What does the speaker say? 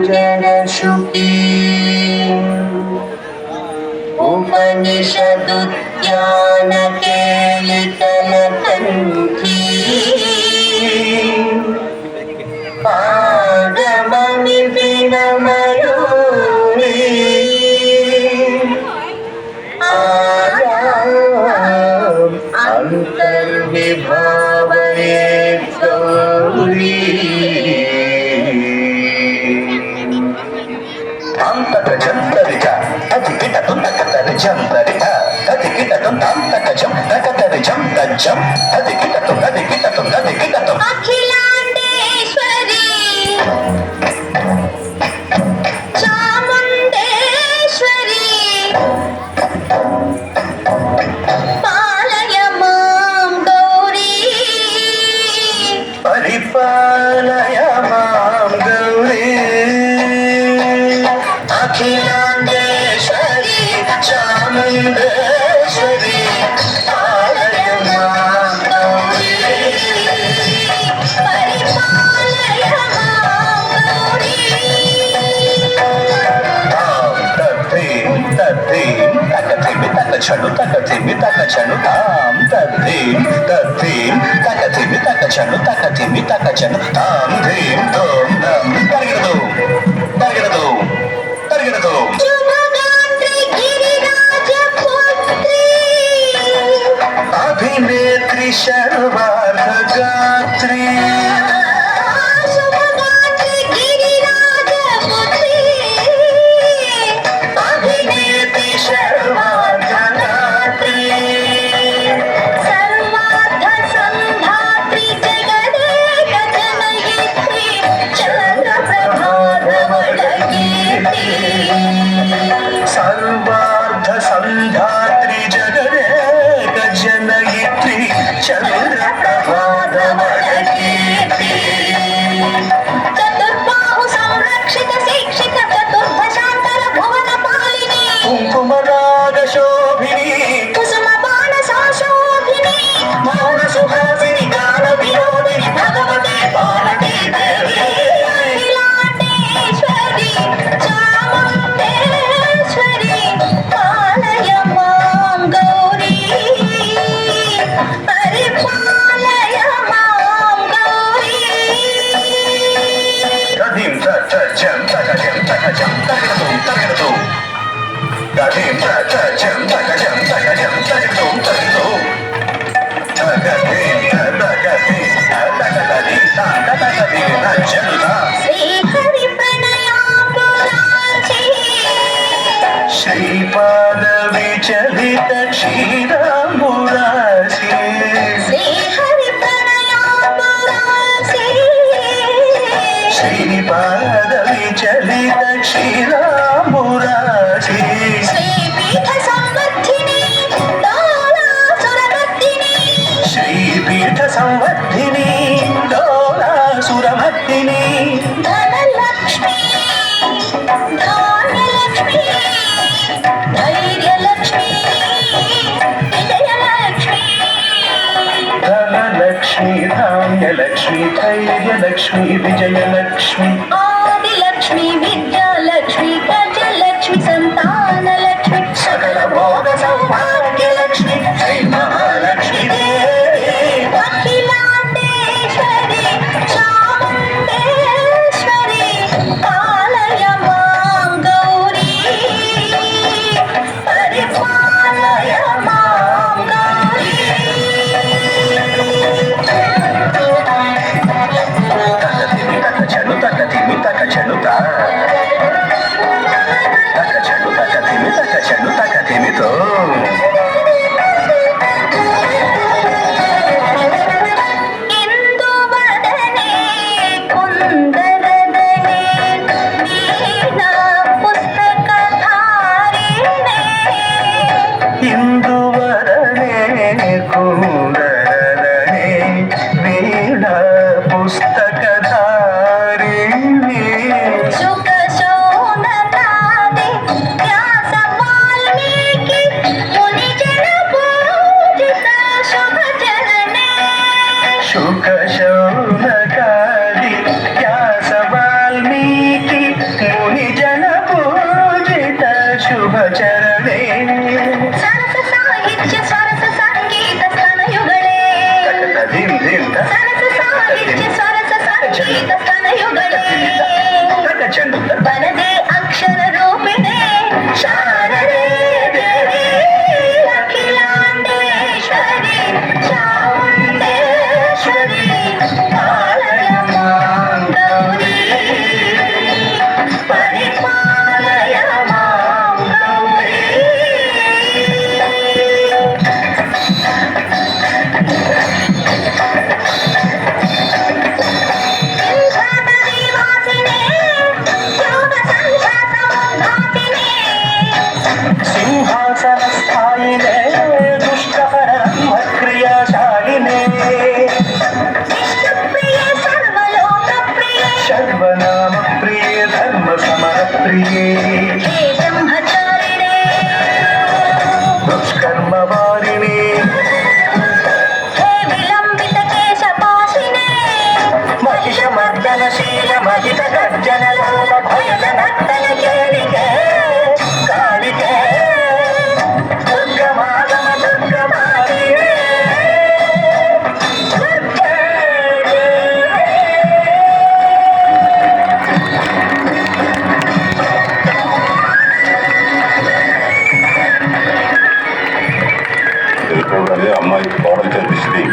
जलशुकी उपनिषदुद्यान केलिकलकण्ठी पादमणि विनमयूरी आयाम अंतर्विभावये गौरी అంతకజంతరిక అతికిటం తకతరిజంతరిక అతికిటం అంతకజం తకతరిజం తజ్జం అతికిటం అఖిలాండేశ్వరి చాముండేశ్వరి పాలయ మాం గౌరీ పరిపాలయ మాం గౌరీ అఖిలాండేశ్వరి చాముండేశ్వరి పాలయ మాం గౌరీ పరిపాలయ మాం గౌరీ తకచను తకతిమి తకచను తాం తద్దీం తద్దీం తకతిమి తకచను తకతిమి తకచను తాం ధీం తోం దం తరిగడదు తరిగడదు తరిగడదు శుభగాత్రి గిరిరాజ పుత్రి అభినేత్రి శర్వార్ధ గాత్రి శుభగాత్రి గిరిరాజ పుత్రి అభినేత్రి శర్వార్ధ గాత్రి సర్వార్థ సంధాత్రి జగదేక జనయిత్రి చంద్రప్రభాధవళకీర్తి సర్వార్ధ సంధాత్రి జగదేక జనయిత్రి చంద్ర ప్రభాధవళకీర్తి చతుర్బాహు సంరక్షిత శిక్షిత చతుర్భశాంతర భువన పాలిని కుంకుమరాగ శోభిని కుసుమ బాణ సంశోభిని మౌన సుహాసిని గాన వినోదిని భగవతి పార్వతీ దేవి అఖిలాండేశ్వరి చాముండేశ్వరి పాలయ మాం గౌరీ పరిపాలయ మాం గౌరీ గదిం తజం తగజం తగజం తగదు తగదు గదిం తజం తగజం తగజం తగదు తగదు తగదిం తగది తగది తగది నజలుదా శ్రీహరి ప్రణయాపురాచి శ్రీపాద విచలిత క్షీరాంబురాశి శ్రీహరి ప్రణయాపురాచి శ్రీపాద విచలిత క్షీరాంబురాశి శ్రీపీఠ సంవర్ధిని డోలాసురమర్దిని శ్రీపీఠ సంవర్ధిని డోలాసురమర్దిని ధనలక్ష్మి ధాన్యలక్ష్మి ధైర్యలక్ష్మి విజయలక్ష్మి ధనలక్ష్మి ధాన్యలక్ష్మి ధైర్యలక్ష్మి విజయలక్ష్మి ఆదిలక్ష్మి విద్యాలక్ష్మి గజలక్ష్మి సంతానలక్ష్మి సకల భోగ సౌభాగ్యలక్ష్మి శ్రీ మహాలక్ష్మి దేవి అఖిలాండేశ్వరి చాముండేశ్వరి పాలయ మాం గౌరీ పరిపాలయ మాం గౌరీ తకతిమి తకచను తా చెండు వనదే అక్షర రూపిణే శారదే దేవి అఖిలాండేశ్వరి చాముండేశ్వరి పాలయ మాం గౌరీ పరిపాలయ మాం గౌరీ సింహాసన స్థాయినే దుష్టకర క్రియాశాలినే సర్వనామ ప్రియే ధర్మ సమర ప్రియే దుష్కర్మ వారిణి మహిషమర్దనశీల మహిత గర్జన లోక భయద నర్తన కేళికే కాళికే దుర్గమాగమ దుర్గమాలినే తెలుసుకోగానే అమ్మాయి కోడలు కనిపిస్తుంది